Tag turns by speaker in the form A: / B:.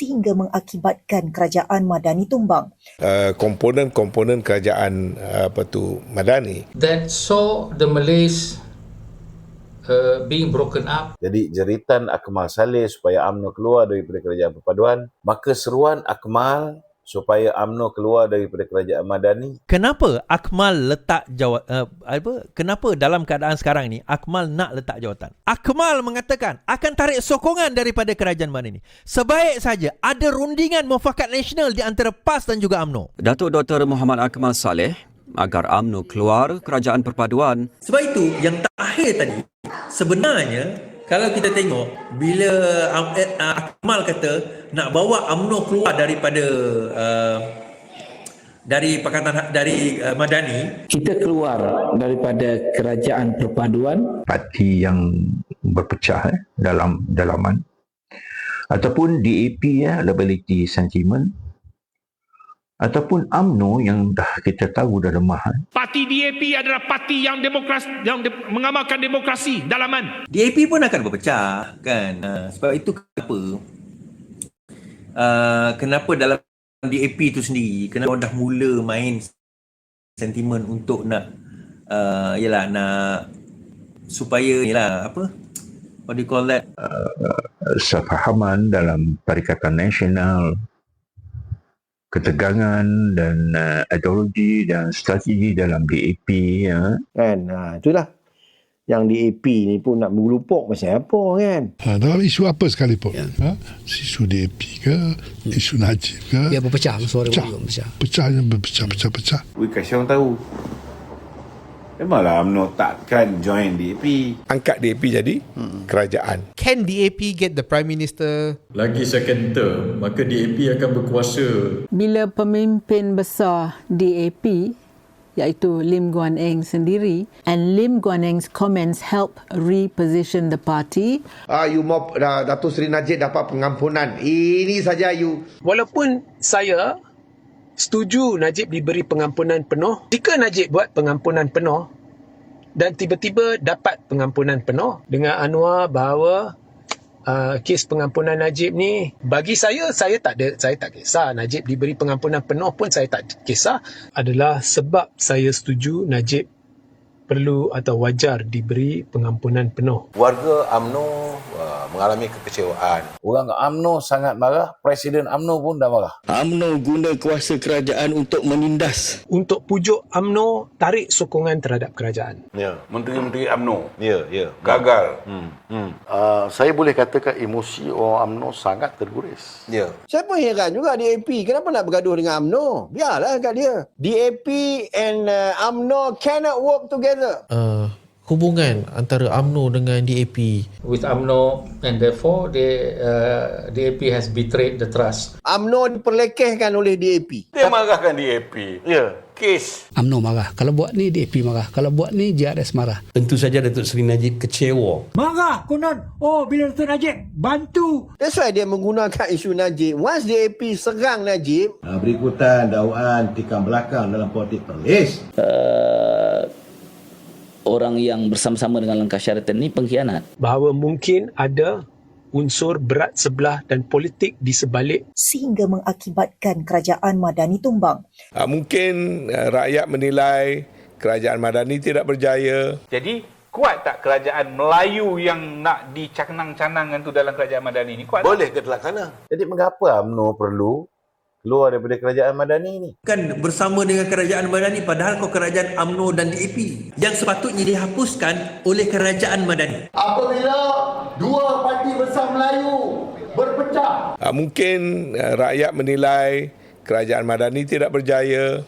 A: sehingga mengakibatkan kerajaan Madani tumbang.
B: Komponen-komponen kerajaan Madani
C: that saw the Malays being broken up.
D: Jadi jeritan Akmal Saleh supaya UMNO keluar daripada kerajaan perpaduan, maka seruan Akmal supaya UMNO keluar daripada kerajaan Madani.
E: Kenapa Akmal letak kenapa dalam keadaan sekarang ni Akmal nak letak jawatan? Akmal mengatakan akan tarik sokongan daripada kerajaan Madani. Sebaik saja ada rundingan mufakat nasional di antara PAS dan juga UMNO.
F: Datuk Dr. Muhammad Akmal Saleh agar UMNO keluar kerajaan perpaduan.
G: Sebab itu yang terakhir tadi, sebenarnya kalau kita tengok bila Akmal kata nak bawa UMNO keluar daripada Madani,
H: kita keluar daripada kerajaan perpaduan,
I: parti yang berpecah dalam dalaman, ataupun DAP liability sentiment, ataupun UMNO yang dah kita tahu dah lemah.
J: Parti DAP adalah parti yang mengamalkan demokrasi dalaman.
G: DAP pun akan berpecah kan. Sebab itu kenapa dalam DAP itu sendiri, kenapa orang dah mula main sentimen untuk nak nak supaya what do you call that,
I: sefahaman dalam Perikatan Nasional, ketegangan dan ideologi dan strategi dalam DAP
K: kan. Itulah yang DAP ni pun nak mengelupuk pasal apa kan.
L: Dalam isu apa sekalipun, isu DAP ke, isu Najib ke,
M: dia berpecah, suara berpecah.
D: Kasi orang tahu, memanglah UMNO takkan join DAP.
B: Angkat DAP jadi kerajaan.
N: Can DAP get the Prime Minister?
O: Lagi second term, maka DAP akan berkuasa.
P: Bila pemimpin besar DAP, iaitu Lim Guan Eng sendiri, and Lim Guan Eng's comments help reposition the party.
K: You mau Datuk Seri Najib dapat pengampunan. Ini saja you.
Q: Walaupun saya setuju Najib diberi pengampunan penuh, jika Najib buat pengampunan penuh dan tiba-tiba dapat pengampunan penuh dengan Anwar bahawa kes pengampunan Najib ni, bagi saya tak kisah. Najib diberi pengampunan penuh pun saya tak kisah. Adalah sebab saya setuju Najib perlu atau wajar diberi pengampunan penuh.
D: Warga UMNO mengalami kekecewaan. Orang UMNO sangat marah, Presiden UMNO pun dah marah.
R: UMNO guna kuasa kerajaan untuk menindas.
Q: Untuk pujuk UMNO tarik sokongan terhadap kerajaan.
D: Ya, menteri-menteri UMNO. Ya, gagal.
S: Saya boleh katakan emosi orang UMNO sangat terguris.
D: Ya.
K: Saya pun heran juga DAP. Kenapa nak bergaduh dengan UMNO? Biarlah kat dia. DAP and UMNO cannot work together.
N: Hubungan antara UMNO dengan DAP.
C: With UMNO, and therefore DAP has betrayed the trust.
K: UMNO diperlekehkan oleh DAP.
D: Dia marahkan DAP. Ya, kes.
M: UMNO marah. Kalau buat ni DAP marah. Kalau buat ni JRS marah.
O: Tentu saja Datuk Seri Najib kecewa.
M: Marah konon. Bila Datuk Najib bantu.
K: That's why dia menggunakan isu Najib. Once DAP serang Najib, berikutan dakwaan tikam belakang dalam politik perlis.
H: Orang yang bersama-sama dengan Langkah Syariatan ni pengkhianat.
Q: Bahawa mungkin ada unsur berat sebelah dan politik di sebalik,
A: sehingga mengakibatkan kerajaan Madani tumbang.
B: Mungkin rakyat menilai kerajaan Madani tidak berjaya.
T: Jadi kuat tak kerajaan Melayu yang nak dicanang-canangkan tu dalam kerajaan Madani ni? Kuat
D: boleh ke terlaksana? Jadi mengapa UMNO perlu keluar daripada kerajaan Madani ni?
G: Kan bersama dengan kerajaan Madani, padahal kerajaan UMNO dan DAP yang sepatutnya dihapuskan oleh kerajaan Madani.
K: Apabila dua parti besar Melayu berpecah,
B: Mungkin rakyat menilai kerajaan Madani tidak berjaya.